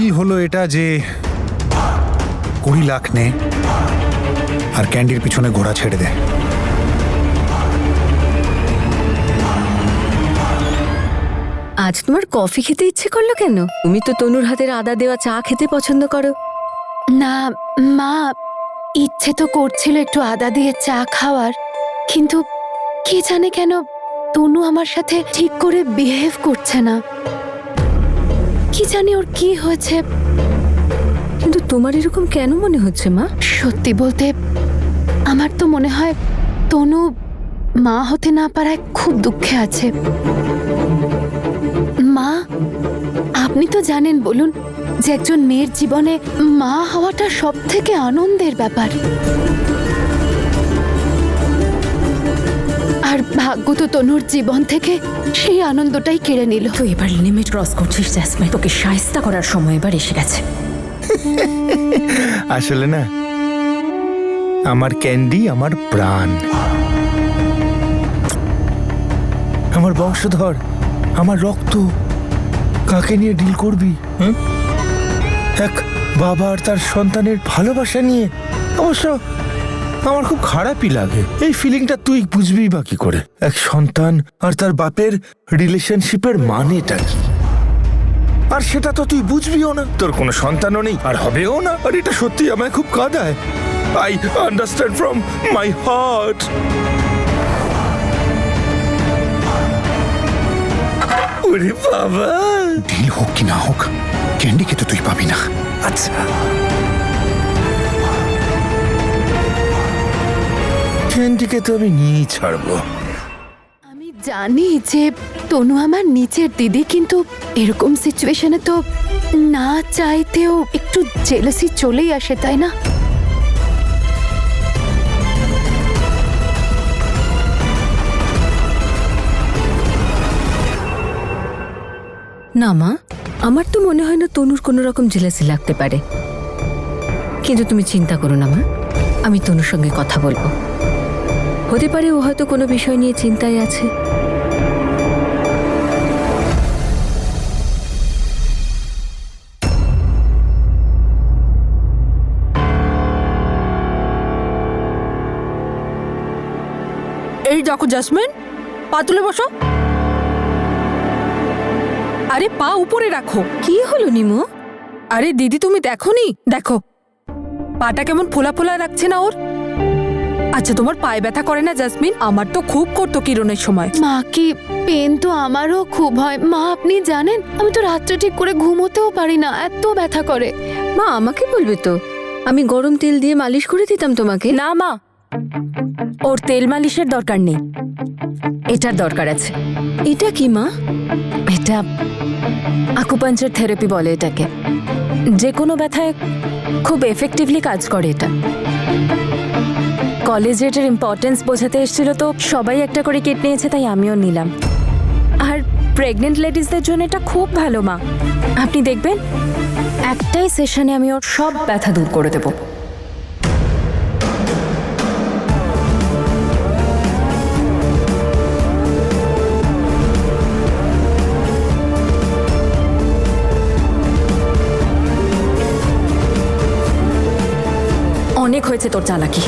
Deal হলো এটা যে 20 লাখ নে আর ক্যান্ডির পিছনে ঘোড়া ছেড়ে দে। আজ তোমার কফি খেতে ইচ্ছে করলো কেন? তুমি তো তনুর হাতের আদা দেওয়া চা খেতে পছন্দ করো। না মা, ইচ্ছে তো করছিল একটু আদা দিয়ে চা খাওয়ার, কিন্তু কি জানে কেন তনু আমার সাথে ঠিক করে বিহেভ করছে না। কি জানি ওর কি হয়েছে। কিন্তু তোমার এরকম কেন মনে হচ্ছে মা? সত্যি বলতে আমার তো মনে হয় তনু মা হতে না পারায় খুব দুঃখে আছে। মা, আপনি তো জানেন, বলুন, যে একজন মেয়ের জীবনে মা হওয়াটা সব থেকে আনন্দের ব্যাপার। আর ভাগ্য তো তনুর জীবন থেকে সেই আনন্দটাই কেড়ে নিল। তুই এবার লিমিট ক্রস করছিস জ্যাসমিন। তোকে শায়েস্তা করার সময় এবার এসে গেছে। আসলে না, আমার ক্যান্ডি আমার প্রাণ, আমার বংশধর, আমার রক্ত। কাকে নিয়ে ডিল করবি? এক বাবা আর তার সন্তানের ভালোবাসা নিয়ে। অবশ্য আমার খুব খারাপই লাগে। এই ফিলিংটা তুই বুঝবি বা কি করে? এক সন্তান আর তার বাপের রিলেশনশিপের মানেটা কি, আর সেটা তো তুই বুঝবিও না। তোর কোনো সন্তানও নেই আর হবেও না। আর এটা সত্যি আমায় খুব কাঁদায়। I understand from my heart. ওরে বাবা, ডিল হোক কি না হোক, ক্যান্ডিকে তো তুই পাবি না। আচ্ছা, ক্যান্ডিকে তো আমি নিয়েই ছাড়বো। আমি জানি যে তনু আমার নিচের দিদি, কিন্তু এরকম সিচুয়েশনে তো না চাইতেও একটু জেলাসি চলেই আসে, তাই না? না মা, আমার তো মনে হয় না তনুর কোনো রকম জেলাসি লাগতে পারে। কিন্তু তুমি চিন্তা করো না মা, আমি তনুর সঙ্গে কথা বলবো। হতে পারে ও হয়তো কোনো বিষয় নিয়ে চিন্তায় আছে। এই দেখো জাসমিন, পা তুলে বসো। আরে পা উপরে রাখো। কি হলো নিমো? আরে দিদি, তুমি দেখোনি? দেখো পাটা কেমন ফোলা ফোলা রাখছে না ওর। আচ্ছা, তোমার পায়ে ব্যথা করে না জাসমিন? আমার তো খুব করতো কিরণের সময়। মা, কি পেন তো আমারও খুব হয়। মা, আপনি জানেন আমি তো রাত্রে ঠিক করে ঘুমোতেও পারি না, এত ব্যথা করে। মা আমাকে বলবে তো, আমি গরম তেল দিয়ে মালিশ করে দিতাম তোমাকে। না মা, ওর তেল মালিশের দরকার নেই, এটার দরকার আছে। এটা কি মা? এটা আকুপাঞ্চার থেরাপি বলে এটাকে। যে কোনো ব্যথায় খুব এফেক্টিভলি কাজ করে এটা। কলেজে এটার ইম্পর্টেন্স বোঝাতে এসেছিল, তো সবাই একটা করে কিট নিয়েছে, তাই আমিও নিলাম। আর প্রেগনেন্ট লেডিসদের জন্য এটা খুব ভালো মা। আপনি দেখবেন একটাই সেশনে আমি ওর সব ব্যথা দূর করে দেব। অনেক হয়েছে তোর চালাকি।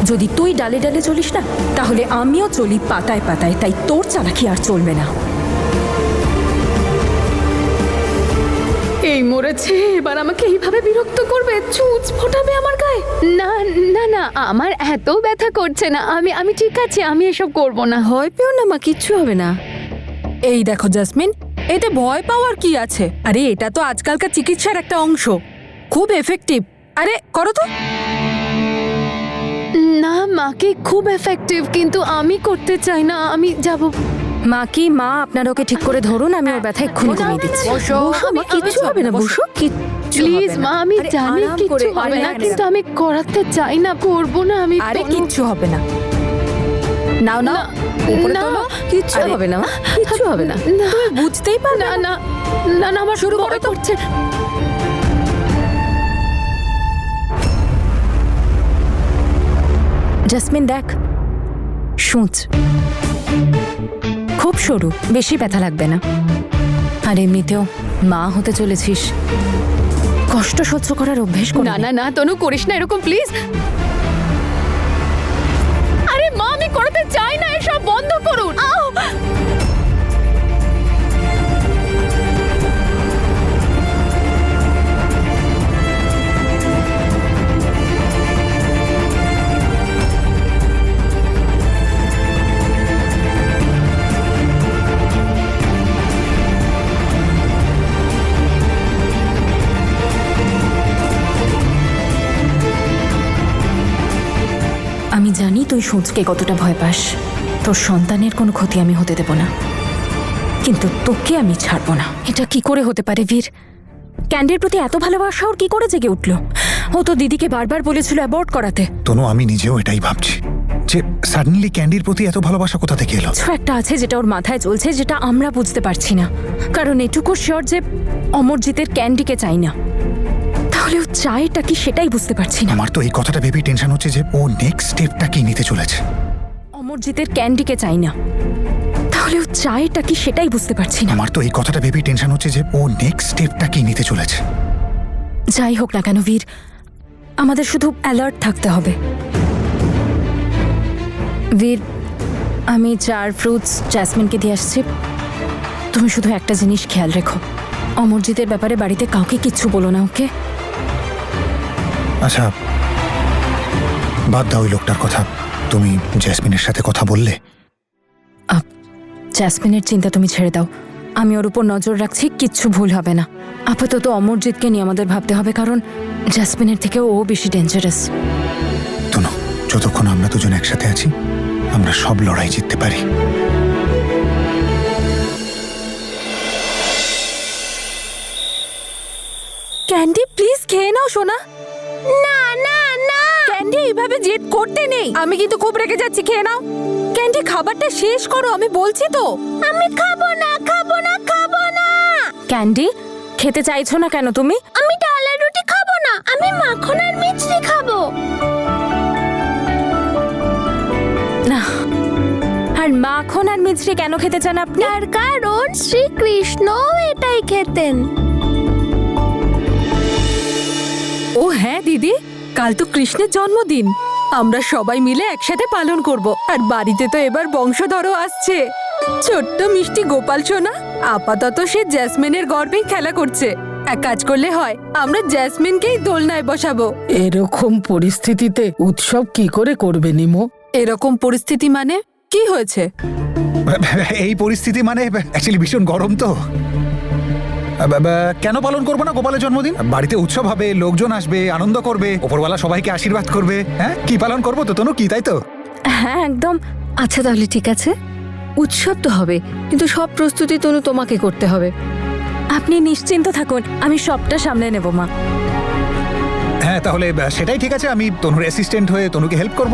যদি তুই ডালে ডালে চলিস না, তাহলে আমিও চলি পাতায় পাতায়, তাই তোর চালাকি আর চলবে না। এই মরেছে, এবার আমাকে এইভাবে বিরক্ত করবে, চুচ ফোটাবে আমার গায়ে। না না না, আমার এত ব্যথা করছে না, আমি ঠিক আছে, আমি এসব করব না। ভয় পেও না মা, কিচ্ছু হবে না। এই দেখো জাসমিন, এতে ভয় পাওয়ার কি আছে? আরে এটা তো আজকালকার চিকিৎসার একটা অংশ, খুব এফেক্টিভ। আরে করো তো। না মাকে, খুব এফেক্টিভ, কিন্তু আমি করতে চাই না, আমি যাব। মা কি মা, আপনারা ওকে ঠিক করে ধরুন, আমি ওর ব্যথা এক্ষুনি কমিয়ে দিচ্ছি। বসো মা, কিচ্ছু হবে না, বসো। প্লিজ মা, আমি জানি কিচ্ছু হবে না, কিন্তু আমি করাতে চাই না, করব না আমি। আরে কিচ্ছু হবে না, নাও না, উপরে তোলো। কিচ্ছু আরে, হবে না মা, কিচ্ছু হবে না। তুমি বুঝতেই পারবে না না। না না, আমার শুরু শুরু করো তো। করছে। জাসমিন দেখ, সূচ খুব সরু, বেশি ব্যথা লাগবে না। আর এমনিতেও মা হতে চলেছিস, কষ্ট সহ্য করার অভ্যেস করি না না না তনু করিস না এরকম প্লিজ। আরে মা আমি করতে চাই না, এসব বন্ধ করুন। আউ! আমি জানি তুই সূর্যকে কতটা ভয় পাস। তোর সন্তানের কোনো ক্ষতি আমি হতে দেব না, কিন্তু তোকে আমি ছাড়বো না। এটা কি করে হতে পারে বীর? ক্যান্ডির প্রতি এত ভালোবাসা ওর কি করে জেগে উঠলো? ও তো দিদিকে বারবার বলেছিল অ্যাবর্ট করাতে। তনু, আমি নিজেও এটাই ভাবছি যে সাডেনলি ক্যান্ডির প্রতি এত ভালোবাসা কোথা থেকে এলো। কিছু একটা আছে যেটা ওর মাথায় চলছে, যেটা আমরা বুঝতে পারছি না। কারণ এটুকু শিওর যে অমরজিতের ক্যান্ডিকে চাই না। তাহলে ও চায়টা কি সেটাই বুঝতে পারছি না। আমার তো এই কথাটা ভেবেই টেনশন হচ্ছে যে ও নেক্সট স্টেপটা কি নিতে চলেছে। অমরজিতের ক্যান্ডিকে চাই না, তাহলে ও চায়টা কি সেটাই বুঝতে পারছি না। আমার তো এই কথাটা ভেবেই টেনশন হচ্ছে যে ও নেক্সট স্টেপটা কি নিতে চলেছে। যাই হোক না কেন বীর, আমাদের শুধু অ্যালার্ট থাকতে হবে। বীর, আমি চার ফ্রুটস জ্যাসমিনকে দিয়ে আসছি। তুমি শুধু একটা জিনিস খেয়াল রেখো, অমরজিতের ব্যাপারে বাড়িতে কাউকে কিচ্ছু বলো না, ওকে? আচ্ছা, বাদ দাও ওই লোকটার কথা। তুমি জ্যাসমিনের সাথে কথা বললে? জ্যাসমিনের চিন্তা তুমি ছেড়ে দাও, আমি ওর উপর নজর রাখছি, কিচ্ছু ভুল হবে না। আপাতত অমরজিৎকে নিয়ে আমাদের ভাবতে হবে, কারণ জ্যাসমিনের থেকেও ও বেশি ডেঞ্জারাস। তনু, যতক্ষণ আমরা দুজন একসাথে আছি আমরা সব লড়াই জিততে পারি। ক্যান্ডি প্লিজ খেয়ে নাও সোনা। না না না ক্যান্ডি, এইভাবে জেদ করতে নেই। আমি কিন্তু খুব রেগে যাচ্ছি, খেয়ে নাও। ক্যান্ডি খাবারটা শেষ করো, আমি বলছি তো। আমি খাবো না খাবো না খাবো না। ক্যান্ডি খেতে চাইছো না কেন তুমি? আমি ডাল আর রুটি খাবো না, আমি মাখন আর মিষ্টি খাবো। না, আর মাখন আর মিছরি কেন খেতে চান আপনি? তার কারণ শ্রীকৃষ্ণ এটাই খেতেন। ও হ্যাঁ দিদি, কাল তো কৃষ্ণের জন্মদিন। আমরা সবাই মিলে একসাথে পালন করব। আর বাড়িতে তো এবার বংশধরও আসছে। ছোট্ট মিষ্টি গোপাল সোনা আপাতত সে জ্যাসমিনের গর্বেই খেলা করছে। এক কাজ করলে হয়, আমরা জ্যাসমিনকেই দোলনায় বসাবো। এরকম পরিস্থিতিতে উৎসব কি করে করবে নিমো? এরকম পরিস্থিতি মানে কি হয়েছে? এই পরিস্থিতি মানে অ্যাকচুয়ালি ভীষণ গরম তো। কেন পালন করবো না গোপালের জন্মদিন? বাড়িতে উৎসব হবে, লোকজন আসবে, আনন্দ করবে, ওপরওয়ালা সবাইকে আশীর্বাদ করবে। হ্যাঁ, কি পালন করবো তো তনু, কি তাই তো? হ্যাঁ একদম। আচ্ছা তাহলে ঠিক আছে, উৎসব তো হবে, কিন্তু সব প্রস্তুতি তনু তোমাকে করতে হবে। আপনি নিশ্চিন্ত থাকুন, আমি সবটা সামলে নেব মা। হ্যাঁ তাহলে সেটাই ঠিক আছে, আমি তনুর অ্যাসিস্ট্যান্ট হয়ে তনুকে হেল্প করব।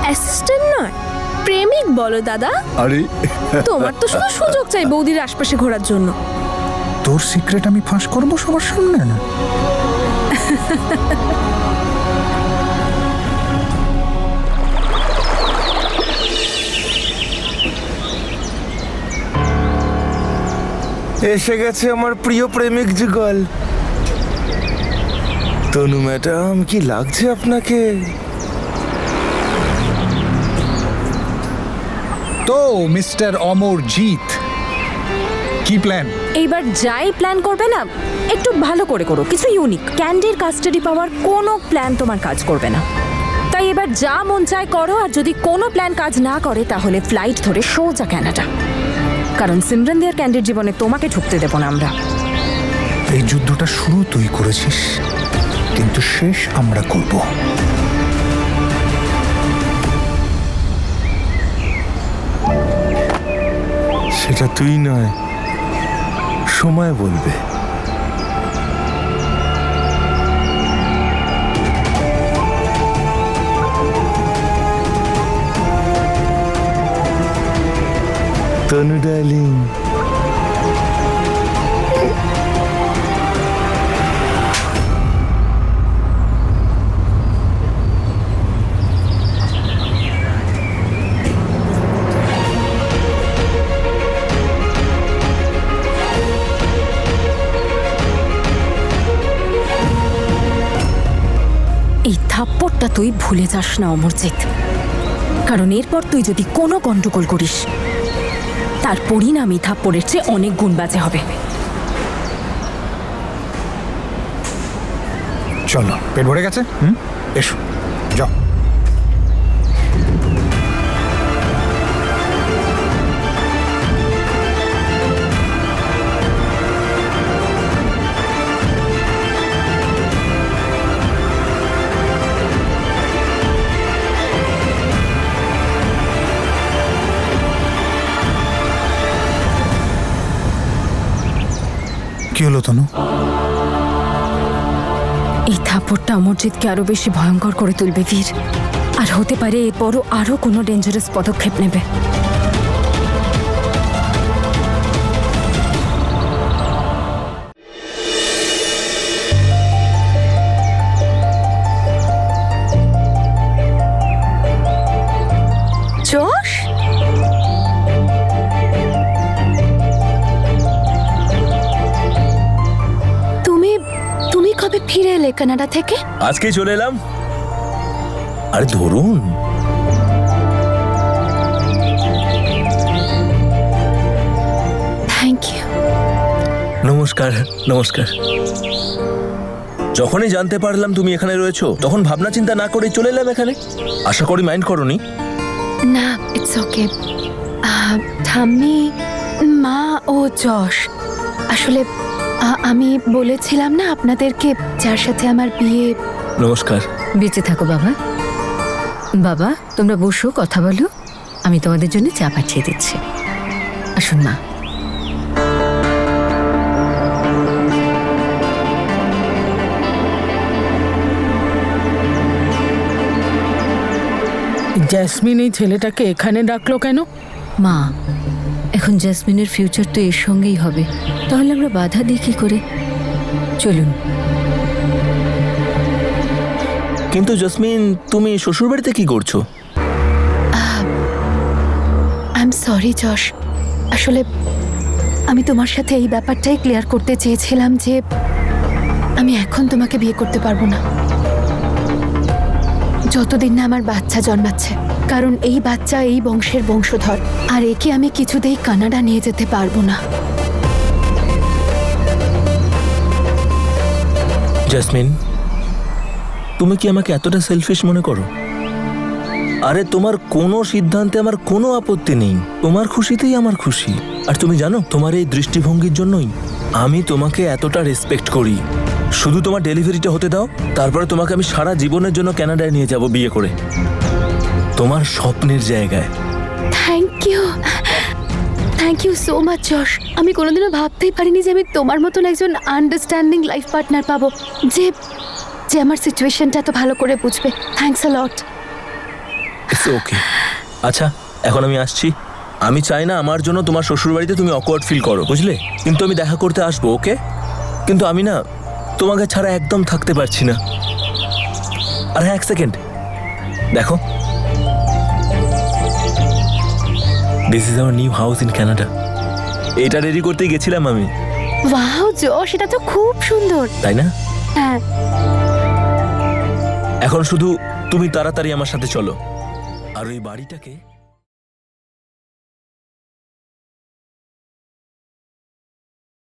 অ্যাসিস্ট্যান্ট নয়, প্রেমিক বলো দাদা। আরে তোমার তো শুধু সুযোগ চাই বৌদির আশপাশে ঘোরার জন্য। তোর সিক্রেট আমি ফাঁস করব সবার সামনে না? এসে গেছে আমার প্রিয় প্রেমিক যুগল। তনু ম্যাডাম, কি লাগছে আপনাকে? তো মিস্টার অমরজিৎ, কি প্ল্যান? এইবার যাই প্ল্যান করবে না, একটু ভালো করে করো, কিছু ইউনিক। ক্যান্ডির কাস্টাডি পাওয়ার কোনো প্ল্যান তোমার কাজ করবে না। তাই এবার যা মন চায় করো, আর যদি কোনো প্ল্যান কাজ না করে তাহলে ফ্লাইট ধরে সোজা কানাডা। কারণ সিমরান দি আর ক্যান্ডির জীবনে তোমাকে ঢুকতে দেব না আমরা। এই যুদ্ধটা শুরু তুই করেছিস, কিন্তু শেষ আমরা করব। সেটা তুই নয়, সময় বলবে। তনু ডার্লিং, তুই ভুলে যাস না অমরজিৎ, কারণ এরপর তুই যদি কোনো গন্ডগোল করিস তার পরিণামই থাপ্পড়ের চেয়ে অনেক গুণ বাজে হবে। চলো, পেট ভরে গেছে? এসো, যাও। কি হলো তনু? এই থাপ্পড়টা অমরজিৎকে আরো বেশি ভয়ঙ্কর করে তুলবে বীর, আর হতে পারে এরপরও আরো কোনো ডেঞ্জারাস পদক্ষেপ নেবে। যশ, তুমি তুমি কবে ফিরে এলে কানাডা থেকে? আজকেই চলে এলাম। আরে ধরুন, থ্যাংক ইউ। নমস্কার। নমস্কার। যখনই জানতে পারলাম তুমি এখানে রয়েছো তখন ভাবনা চিন্তা না করে চলে এলাম এখানে। আশা করি মাইন্ড করোনি। না, ইটস ওকে। ঠাম্মি, মা ও যশ, আসলে আমি বলেছিলাম না আপনাদেরকে যার সাথে আমার বিয়ে। নমস্কার। বেঁচে থাকো বাবা। বাবা, তোমরা বসো, কথা বলো। আমি তোমাদের জন্য চা পাঠিয়ে দিচ্ছি। আসুন মা। জ্যাসমিন এই ছেলেটাকে এখানে ডাকলো কেন? মা, এখন জেসমিনের ফিউচার তো এর সঙ্গেই হবে, তাহলে আমরা বাধা দিই কি করে? চলুন। কিন্তু জসমিন, তুমি শ্বশুরবাড়িতে কি করছো? আই এম সরি যশ, আসলে আমি তোমার সাথে এই ব্যাপারটাই ক্লিয়ার করতে চেয়েছিলাম যে আমি এখন তোমাকে বিয়ে করতে পারবো না, যতদিন না আমার বাচ্চা জন্মাচ্ছে। কারণ এই বাচ্চা এই বংশের বংশধর, আর একে আমি কিছুতেই কানাডা নিয়ে যেতে পারবো না। জেসমিন, তুমি কি আমাকে এতটা সেলফিশ মনে করো? আরে তোমার কোনো সিদ্ধান্তে আমার কোনো আপত্তি নেই, তোমার খুশিতেই আমার খুশি। আর তুমি জানো, তোমার এই দৃষ্টিভঙ্গির জন্যই আমি তোমাকে এতটা রেসপেক্ট করি। শুধু তোমার ডেলিভারিটা হতে দাও, তারপরে তোমাকে আমি সারা জীবনের জন্য কানাডায় নিয়ে যাব বিয়ে করে, তোমার স্বপ্নের জায়গায়। থ্যাংক ইউ সো মাচ যশ। আমি কোনোদিনও ভাবতেই পারিনি যে আমি তোমার মতন একজন আন্ডারস্ট্যান্ডিং লাইফ পার্টনার পাবো, যে যে আমার সিচুয়েশনটা এত ভালো করে বুঝবে। Thanks a lot. It's okay. আচ্ছা, এখন আমি আসছি। আমি চাই না আমার জন্য তোমার শ্বশুরবাড়িতে তুমি অকওয়ার্ড ফিল করো, বুঝলে? কিন্তু আমি দেখা করতে আসবো, ওকে? কিন্তু আমি না তোমাকে ছাড়া একদম থাকতে পারছি না। আর হ্যাঁ, এক সেকেন্ড দেখো, this is our new house in Canada. এটা রেডি করতেই গেছিলাম আমি। ওয়াও যশ, এটা তো খুব সুন্দর, তাই না? হ্যাঁ। এখন শুধু তুমি তাড়াতাড়ি আমার সাথে চলো, আর ওই বাড়িটাকে